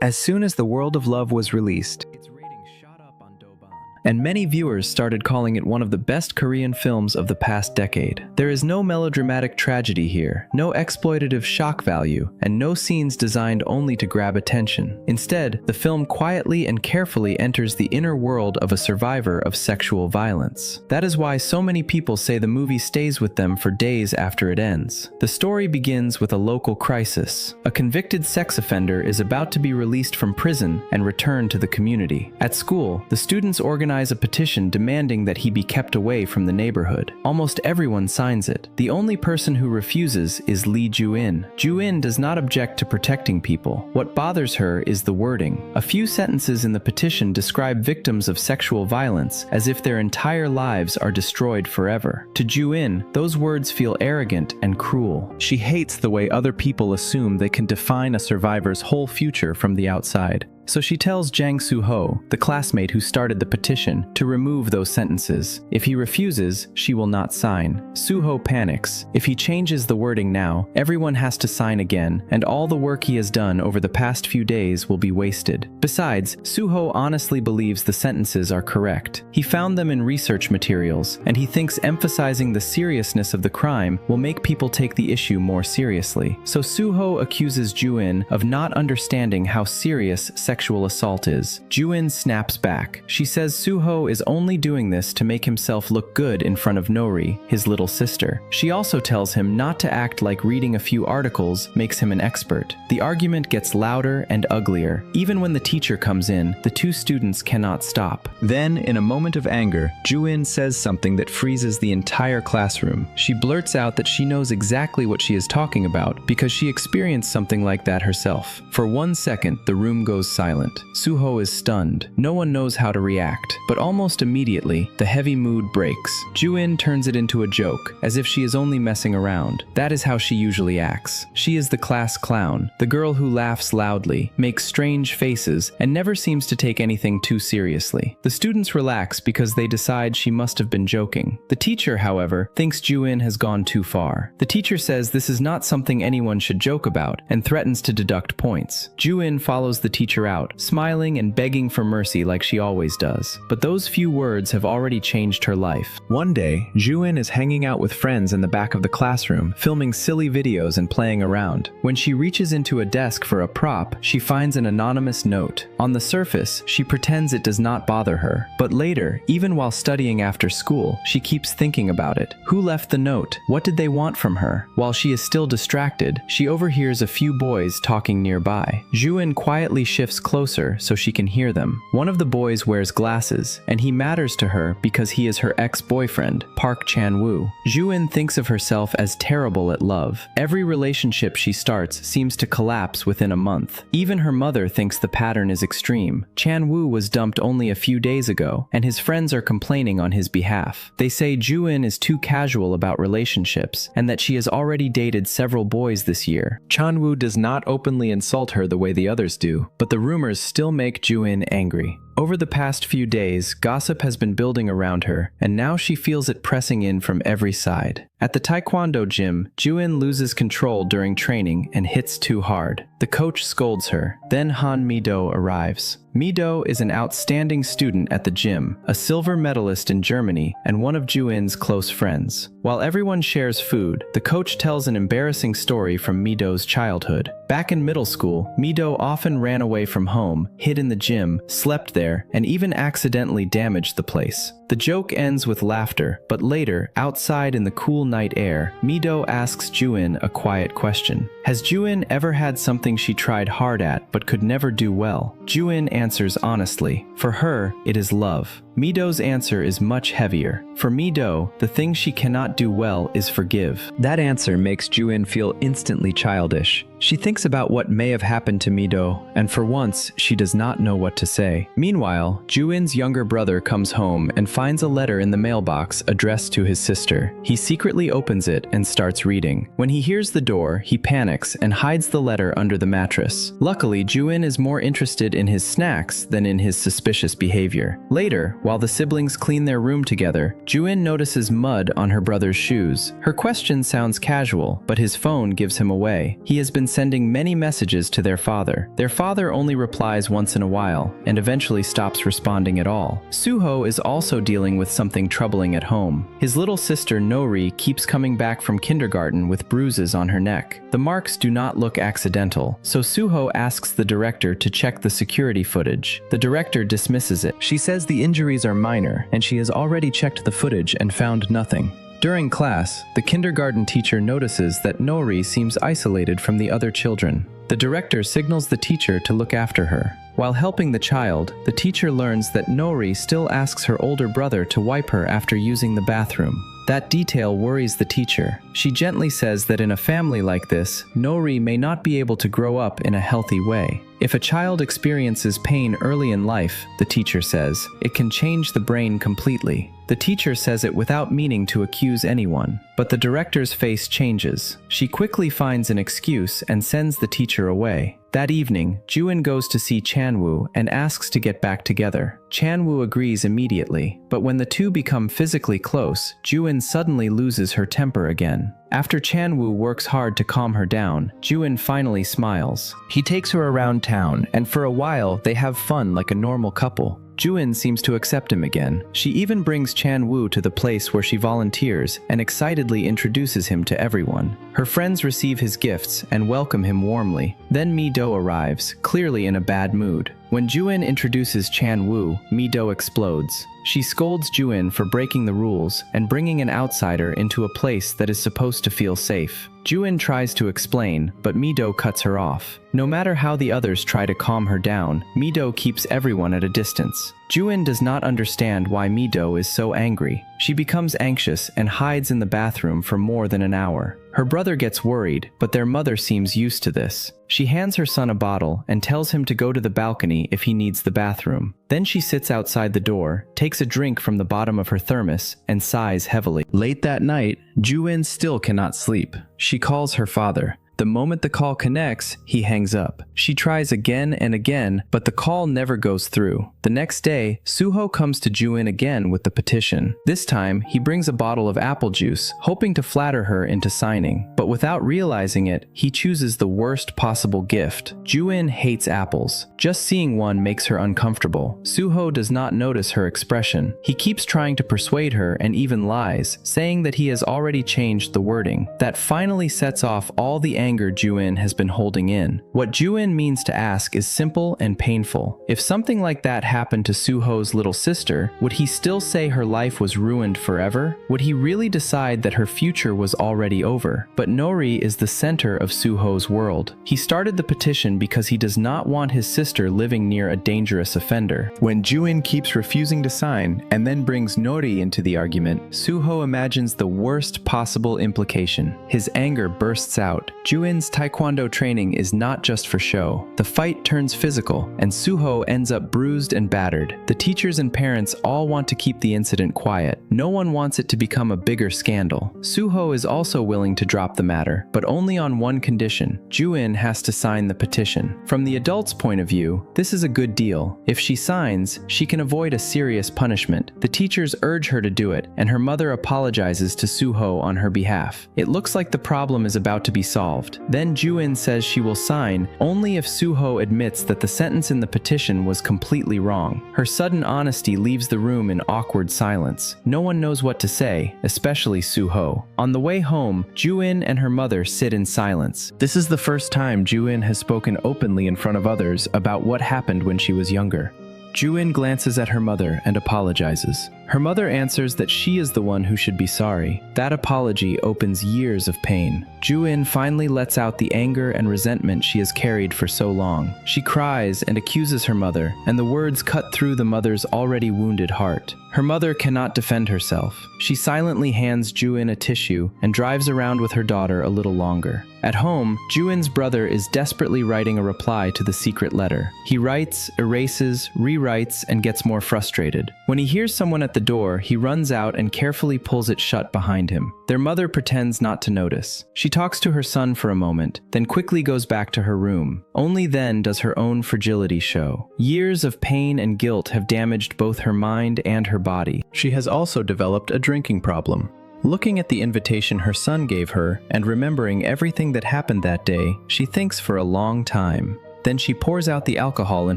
As soon as The World of Love was released, its ratings shot up on Douban, and many viewers started calling it one of the best Korean films of the past decade. There is no melodramatic tragedy here, no exploitative shock value, and no scenes designed only to grab attention. Instead, the film quietly and carefully enters the inner world of a survivor of sexual violence. That is why so many people say the movie stays with them for days after it ends. The story begins with a local crisis. A convicted sex offender is about to be released from prison and returned to the community. At school, the students organize a petition demanding that he be kept away from the neighborhood. Almost everyone signs it. The only person who refuses is Lee Ju-in. Ju-in does not object to protecting people. What bothers her is the wording. A few sentences in the petition describe victims of sexual violence as if their entire lives are destroyed forever. To Ju-in, those words feel arrogant and cruel. She hates the way other people assume they can define a survivor's whole future from the outside. So she tells Jang Soo-ho, the classmate who started the petition, to remove those sentences. If he refuses, she will not sign. Soo-ho panics. If he changes the wording now, everyone has to sign again, and all the work he has done over the past few days will be wasted. Besides, Soo-ho honestly believes the sentences are correct. He found them in research materials, and he thinks emphasizing the seriousness of the crime will make people take the issue more seriously. So Soo-ho accuses Ju-in of not understanding how serious sexual assault is. Ju-in snaps back. She says Soo-ho is only doing this to make himself look good in front of Nori, his little sister. She also tells him not to act like reading a few articles makes him an expert. The argument gets louder and uglier. Even when the teacher comes in, the two students cannot stop. Then, in a moment of anger, Ju-in says something that freezes the entire classroom. She blurts out that she knows exactly what she is talking about because she experienced something like that herself. For 1 second, the room goes silent. Soo-ho is stunned. No one knows how to react, but almost immediately, the heavy mood breaks. Ju-in turns it into a joke, as if she is only messing around. That is how she usually acts. She is the class clown, the girl who laughs loudly, makes strange faces, and never seems to take anything too seriously. The students relax because they decide she must have been joking. The teacher, however, thinks Ju-in has gone too far. The teacher says this is not something anyone should joke about, and threatens to deduct points. Ju-in follows the teacher out, smiling and begging for mercy like she always does. But those few words have already changed her life. One day, Ju-in is hanging out with friends in the back of the classroom, filming silly videos and playing around. When she reaches into a desk for a prop, she finds an anonymous note. On the surface, she pretends it does not bother her. But later, even while studying after school, she keeps thinking about it. Who left the note? What did they want from her? While she is still distracted, she overhears a few boys talking nearby. Ju-in quietly shifts closer so she can hear them. One of the boys wears glasses, and he matters to her because he is her ex-boyfriend, Park Chan-woo. Ju-in thinks of herself as terrible at love. Every relationship she starts seems to collapse within a month. Even her mother thinks the pattern is extreme. Chan-woo was dumped only a few days ago, and his friends are complaining on his behalf. They say Ju-in is too casual about relationships, and that she has already dated several boys this year. Chan-woo does not openly insult her the way the others do, but the rumors still make Ju-in angry. Over the past few days, gossip has been building around her, and now she feels it pressing in from every side. At the taekwondo gym, Ju-in loses control during training and hits too hard. The coach scolds her. Then Han Mi-do arrives. Mi-do is an outstanding student at the gym, a silver medalist in Germany, and one of Ju-in's close friends. While everyone shares food, the coach tells an embarrassing story from Mi-do's childhood. Back in middle school, Mi-do often ran away from home, hid in the gym, slept there, and even accidentally damaged the place. The joke ends with laughter, but later, outside in the cool night air, Mi-do asks Ju-in a quiet question. Has Ju-in ever had something she tried hard at but could never do well? Ju-in answers honestly. For her, it is love. Mi-do's answer is much heavier. For Mi-do, the thing she cannot do well is forgive. That answer makes Ju-in feel instantly childish. She thinks about what may have happened to Mi-do, and for once, she does not know what to say. Meanwhile, Ju-in's younger brother comes home and finds a letter in the mailbox addressed to his sister. He secretly opens it and starts reading. When he hears the door, he panics and hides the letter under the mattress. Luckily, Ju-in is more interested in his snacks than in his suspicious behavior. Later, While the siblings clean their room together, Ga-eun notices mud on her brother's shoes. Her question sounds casual, but his phone gives him away. He has been sending many messages to their father. Their father only replies once in a while, and eventually stops responding at all. Suho is also dealing with something troubling at home. His little sister Nori keeps coming back from kindergarten with bruises on her neck. The marks do not look accidental, so Suho asks the director to check the security footage. The director dismisses it. She says the injuries are minor, and she has already checked the footage and found nothing. During class, the kindergarten teacher notices that Nori seems isolated from the other children. The director signals the teacher to look after her. While helping the child, the teacher learns that Nori still asks her older brother to wipe her after using the bathroom. That detail worries the teacher. She gently says that in a family like this, Nori may not be able to grow up in a healthy way. If a child experiences pain early in life, the teacher says, it can change the brain completely. The teacher says it without meaning to accuse anyone, but the director's face changes. She quickly finds an excuse and sends the teacher away. That evening, Ga-eun goes to see Chan-woo and asks to get back together. Chan-woo agrees immediately, but when the two become physically close, Ga-eun suddenly loses her temper again. After Chan-woo works hard to calm her down, Ga-eun finally smiles. He takes her around town, and for a while, they have fun like a normal couple. Ga-eun seems to accept him again. She even brings Chan-woo to the place where she volunteers and excitedly introduces him to everyone. Her friends receive his gifts and welcome him warmly. Then Mi-do arrives, clearly in a bad mood. When Ga-eun introduces Chan-woo, Mi-do explodes. She scolds Ga-eun for breaking the rules and bringing an outsider into a place that is supposed to feel safe. Ga-eun tries to explain, but Mi-do cuts her off. No matter how the others try to calm her down, Mi-do keeps everyone at a distance. Ga-eun does not understand why Mi-do is so angry. She becomes anxious and hides in the bathroom for more than an hour. Her brother gets worried, but their mother seems used to this. She hands her son a bottle and tells him to go to the balcony if he needs the bathroom. Then she sits outside the door, takes a drink from the bottom of her thermos, and sighs heavily. Late that night, Ga-eun still cannot sleep. She calls her father. The moment the call connects, he hangs up. She tries again and again, but the call never goes through. The next day, Suho comes to Ga-eun again with the petition. This time, he brings a bottle of apple juice, hoping to flatter her into signing. But without realizing it, he chooses the worst possible gift. Ga-eun hates apples. Just seeing one makes her uncomfortable. Suho does not notice her expression. He keeps trying to persuade her and even lies, saying that he has already changed the wording. That finally sets off all the anger Ga-eun has been holding in. What Ga-eun means to ask is simple and painful. If something like that happened to Suho's little sister, would he still say her life was ruined forever? Would he really decide that her future was already over? But Nori is the center of Suho's world. He started the petition because he does not want his sister living near a dangerous offender. When Ga-eun keeps refusing to sign and then brings Nori into the argument, Suho imagines the worst possible implication. His anger bursts out. Ga-eun's taekwondo training is not just for show. The fight turns physical, and Suho ends up bruised and battered. The teachers and parents all want to keep the incident quiet. No one wants it to become a bigger scandal. Suho is also willing to drop the matter, but only on one condition. Ga-eun has to sign the petition. From the adult's point of view, this is a good deal. If she signs, she can avoid a serious punishment. The teachers urge her to do it, and her mother apologizes to Suho on her behalf. It looks like the problem is about to be solved. Then Ga-eun says she will sign only if Suho admits that the sentence in the petition was completely wrong. Her sudden honesty leaves the room in awkward silence. No one knows what to say, especially Suho. On the way home, Ga-eun and her mother sit in silence. This is the first time Ga-eun has spoken openly in front of others about what happened when she was younger. Ga-eun glances at her mother and apologizes. Her mother answers that she is the one who should be sorry. That apology opens years of pain. Ga-eun finally lets out the anger and resentment she has carried for so long. She cries and accuses her mother, and the words cut through the mother's already wounded heart. Her mother cannot defend herself. She silently hands Ga-eun a tissue and drives around with her daughter a little longer. At home, Ga-eun's brother is desperately writing a reply to the secret letter. He writes, erases, rewrites, and gets more frustrated. When he hears someone at the door, he runs out and carefully pulls it shut behind him. Their mother pretends not to notice. She talks to her son for a moment, then quickly goes back to her room. Only then does her own fragility show. Years of pain and guilt have damaged both her mind and her body. She has also developed a drinking problem. Looking at the invitation her son gave her and remembering everything that happened that day, she thinks for a long time. Then she pours out the alcohol in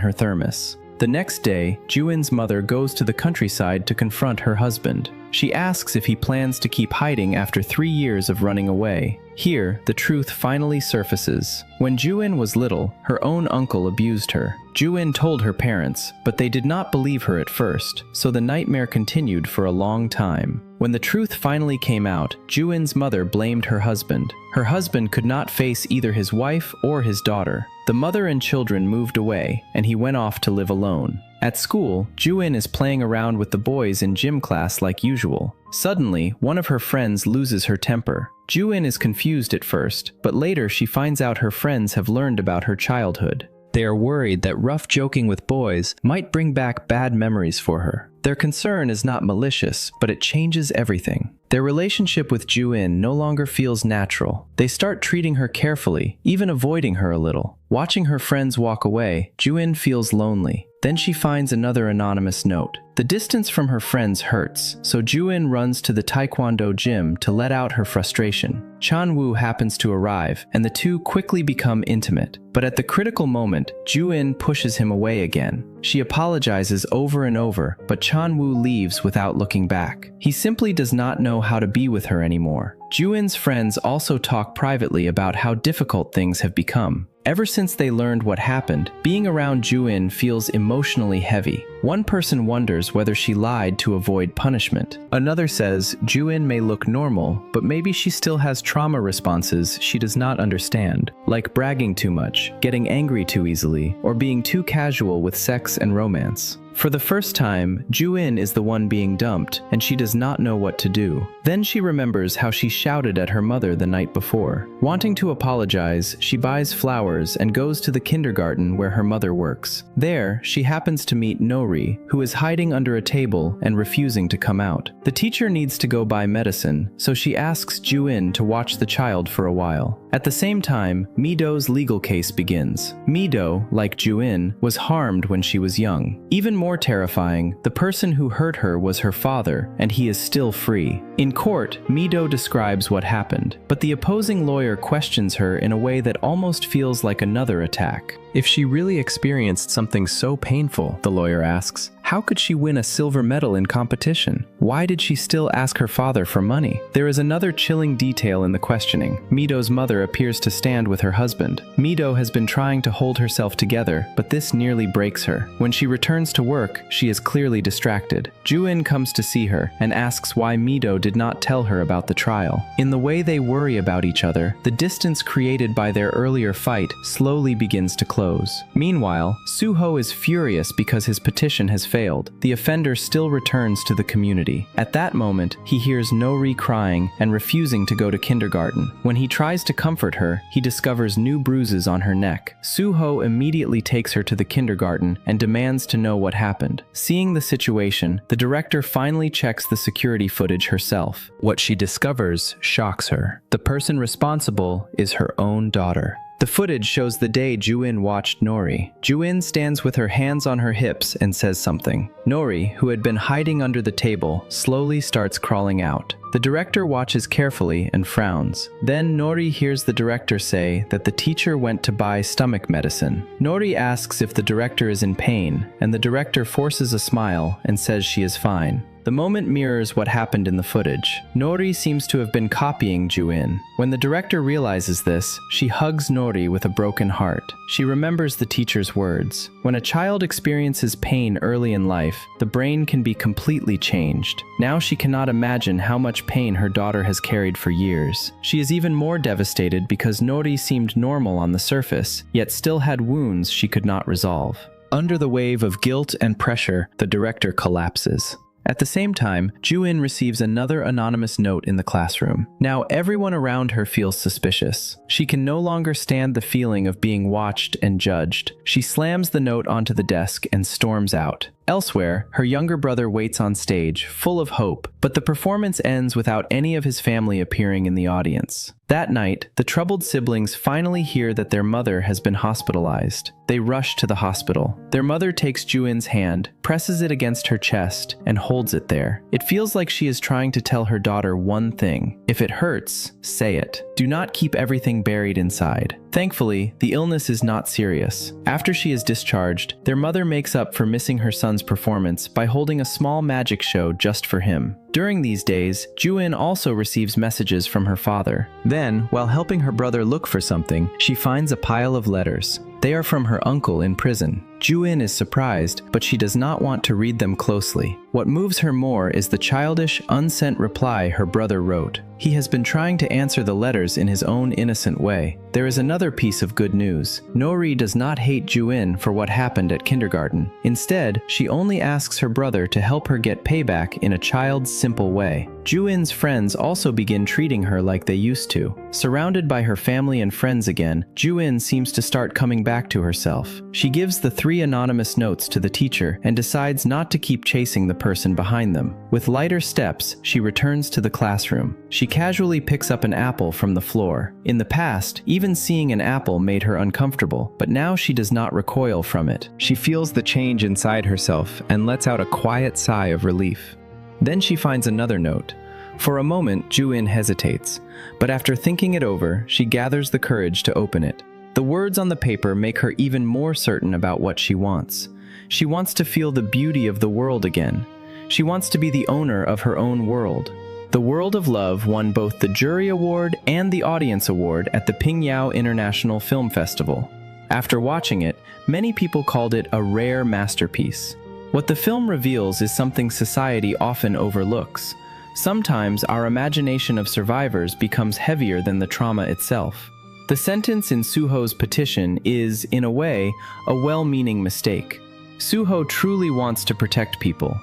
her thermos. The next day, Ga-eun's mother goes to the countryside to confront her husband. She asks if he plans to keep hiding after 3 years of running away. Here, the truth finally surfaces. When Ga-eun was little, her own uncle abused her. Ga-eun told her parents, but they did not believe her at first, so the nightmare continued for a long time. When the truth finally came out, Ga-eun's mother blamed her husband. Her husband could not face either his wife or his daughter. The mother and children moved away, and he went off to live alone. At school, Ga-eun is playing around with the boys in gym class like usual. Suddenly, one of her friends loses her temper. Ga-eun is confused at first, but later she finds out her friends have learned about her childhood. They are worried that rough joking with boys might bring back bad memories for her. Their concern is not malicious, but it changes everything. Their relationship with Ga-eun no longer feels natural. They start treating her carefully, even avoiding her a little. Watching her friends walk away, Ga-eun feels lonely. Then she finds another anonymous note. The distance from her friends hurts, so Ga-eun runs to the taekwondo gym to let out her frustration. Chan-woo happens to arrive, and the two quickly become intimate. But at the critical moment, Ga-eun pushes him away again. She apologizes over and over, but Chan-woo leaves without looking back. He simply does not know how to be with her anymore. Ga-eun's friends also talk privately about how difficult things have become. Ever since they learned what happened, being around Ga-eun feels emotionally heavy. One person wonders whether she lied to avoid punishment. Another says Ga-eun may look normal, but maybe she still has trauma responses she does not understand, like bragging too much, getting angry too easily, or being too casual with sex and romance. For the first time, Ga-eun is the one being dumped, and she does not know what to do. Then she remembers how she shouted at her mother the night before. Wanting to apologize, she buys flowers and goes to the kindergarten where her mother works. There, she happens to meet Nori, who is hiding under a table and refusing to come out. The teacher needs to go buy medicine, so she asks Ga-eun to watch the child for a while. At the same time, Mi-do's legal case begins. Mi-do, like Ga-eun, was harmed when she was young. Even more terrifying, the person who hurt her was her father, and he is still free. In court, Mi-do describes what happened, but the opposing lawyer questions her in a way that almost feels like another attack. If she really experienced something so painful, the lawyer asks, how could she win a silver medal in competition? Why did she still ask her father for money? There is another chilling detail in the questioning. Mi-do's mother appears to stand with her husband. Mi-do has been trying to hold herself together, but this nearly breaks her. When she returns to work, she is clearly distracted. Ga-eun comes to see her and asks why Mi-do did not tell her about the trial. In the way they worry about each other, the distance created by their earlier fight slowly begins to close. Meanwhile, Soo-ho is furious because his petition has failed. The offender still returns to the community. At that moment, he hears Nori crying and refusing to go to kindergarten. When he tries to comfort her, he discovers new bruises on her neck. Soo-ho immediately takes her to the kindergarten and demands to know what happened. Seeing the situation, the director finally checks the security footage herself. What she discovers shocks her. The person responsible is her own daughter. The footage shows the day Ga-eun watched Nori. Ga-eun stands with her hands on her hips and says something. Nori, who had been hiding under the table, slowly starts crawling out. The director watches carefully and frowns. Then Nori hears the director say that the teacher went to buy stomach medicine. Nori asks if the director is in pain, and the director forces a smile and says she is fine. The moment mirrors what happened in the footage. Nori seems to have been copying Ga-eun. When the director realizes this, she hugs Nori with a broken heart. She remembers the teacher's words. When a child experiences pain early in life, the brain can be completely changed. Now she cannot imagine how much pain her daughter has carried for years. She is even more devastated because Nori seemed normal on the surface, yet still had wounds she could not resolve. Under the wave of guilt and pressure, the director collapses. At the same time, Ga-eun receives another anonymous note in the classroom. Now everyone around her feels suspicious. She can no longer stand the feeling of being watched and judged. She slams the note onto the desk and storms out. Elsewhere, her younger brother waits on stage, full of hope, but the performance ends without any of his family appearing in the audience. That night, the troubled siblings finally hear that their mother has been hospitalized. They rush to the hospital. Their mother takes Ga-eun's hand, presses it against her chest, and holds it there. It feels like she is trying to tell her daughter one thing: if it hurts, say it. Do not keep everything buried inside. Thankfully, the illness is not serious. After she is discharged, their mother makes up for missing her son's performance by holding a small magic show just for him. During these days, Ga-eun also receives messages from her father. Then, while helping her brother look for something, she finds a pile of letters. They are from her uncle in prison. Ga-eun is surprised, but she does not want to read them closely. What moves her more is the childish, unsent reply her brother wrote. He has been trying to answer the letters in his own innocent way. There is another piece of good news. Nori does not hate Ga-eun for what happened at kindergarten. Instead, she only asks her brother to help her get payback in a child's simple way. Ga-eun's friends also begin treating her like they used to. Surrounded by her family and friends again, Ga-eun seems to start coming back to herself. She gives the 3 anonymous notes to the teacher and decides not to keep chasing the person behind them. With lighter steps, she returns to the classroom. She casually picks up an apple from the floor. In the past, even seeing an apple made her uncomfortable, but now she does not recoil from it. She feels the change inside herself and lets out a quiet sigh of relief. Then she finds another note. For a moment, Ga-eun hesitates, but after thinking it over, she gathers the courage to open it. The words on the paper make her even more certain about what she wants. She wants to feel the beauty of the world again. She wants to be the owner of her own world. The World of Love won both the Jury Award and the Audience Award at the Pingyao International Film Festival. After watching it, many people called it a rare masterpiece. What the film reveals is something society often overlooks. Sometimes our imagination of survivors becomes heavier than the trauma itself. The sentence in Suho's petition is, in a way, a well-meaning mistake. Suho truly wants to protect people.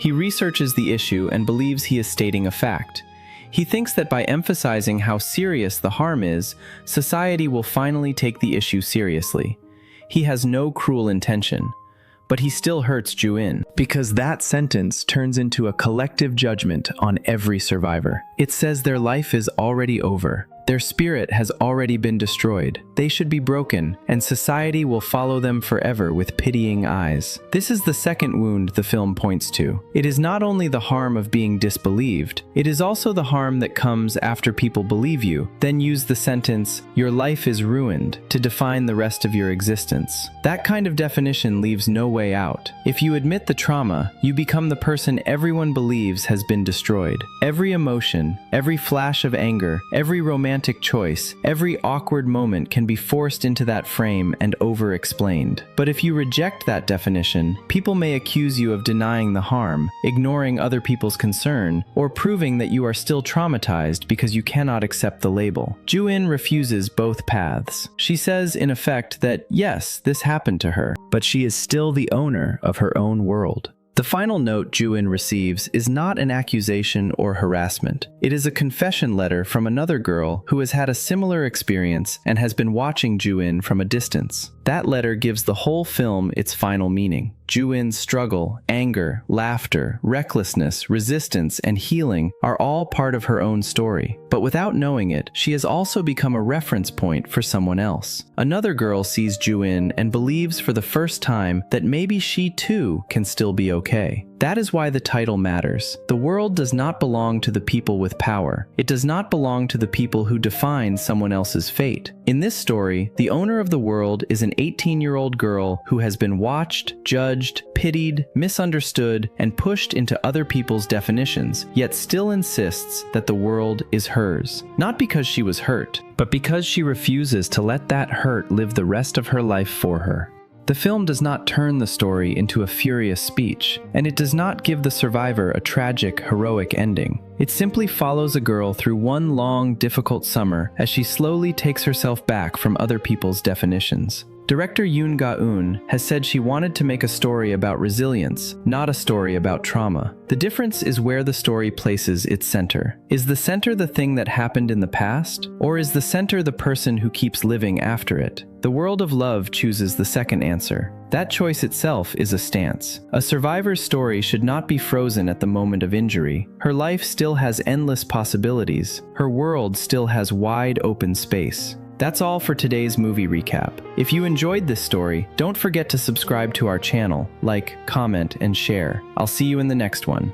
He researches the issue and believes he is stating a fact. He thinks that by emphasizing how serious the harm is, society will finally take the issue seriously. He has no cruel intention, but he still hurts Ga-eun, because that sentence turns into a collective judgment on every survivor. It says their life is already over. Their spirit has already been destroyed. They should be broken, and society will follow them forever with pitying eyes. This is the second wound the film points to. It is not only the harm of being disbelieved, it is also the harm that comes after people believe you, then use the sentence, "Your life is ruined," to define the rest of your existence. That kind of definition leaves no way out. If you admit the trauma, you become the person everyone believes has been destroyed. Every emotion, every flash of anger, every romantic choice, every awkward moment can be forced into that frame and over-explained. But if you reject that definition, people may accuse you of denying the harm, ignoring other people's concern, or proving that you are still traumatized because you cannot accept the label. Ga-eun refuses both paths. She says, in effect, that yes, this happened to her, but she is still the owner of her own world. The final note Ga-eun receives is not an accusation or harassment. It is a confession letter from another girl who has had a similar experience and has been watching Ga-eun from a distance. That letter gives the whole film its final meaning. Ga-eun's struggle, anger, laughter, recklessness, resistance, and healing are all part of her own story. But without knowing it, she has also become a reference point for someone else. Another girl sees Ga-eun and believes for the first time that maybe she too can still be okay. That is why the title matters. The world does not belong to the people with power. It does not belong to the people who define someone else's fate. In this story, the owner of the world is an 18-year-old girl who has been watched, judged, pitied, misunderstood, and pushed into other people's definitions, yet still insists that the world is hers. Not because she was hurt, but because she refuses to let that hurt live the rest of her life for her. The film does not turn the story into a furious speech, and it does not give the survivor a tragic, heroic ending. It simply follows a girl through one long, difficult summer as she slowly takes herself back from other people's definitions. Director Ga-eun has said she wanted to make a story about resilience, not a story about trauma. The difference is where the story places its center. Is the center the thing that happened in the past, or is the center the person who keeps living after it? The World of Love chooses the second answer. That choice itself is a stance. A survivor's story should not be frozen at the moment of injury. Her life still has endless possibilities. Her world still has wide open space. That's all for today's movie recap. If you enjoyed this story, don't forget to subscribe to our channel, like, comment, and share. I'll see you in the next one.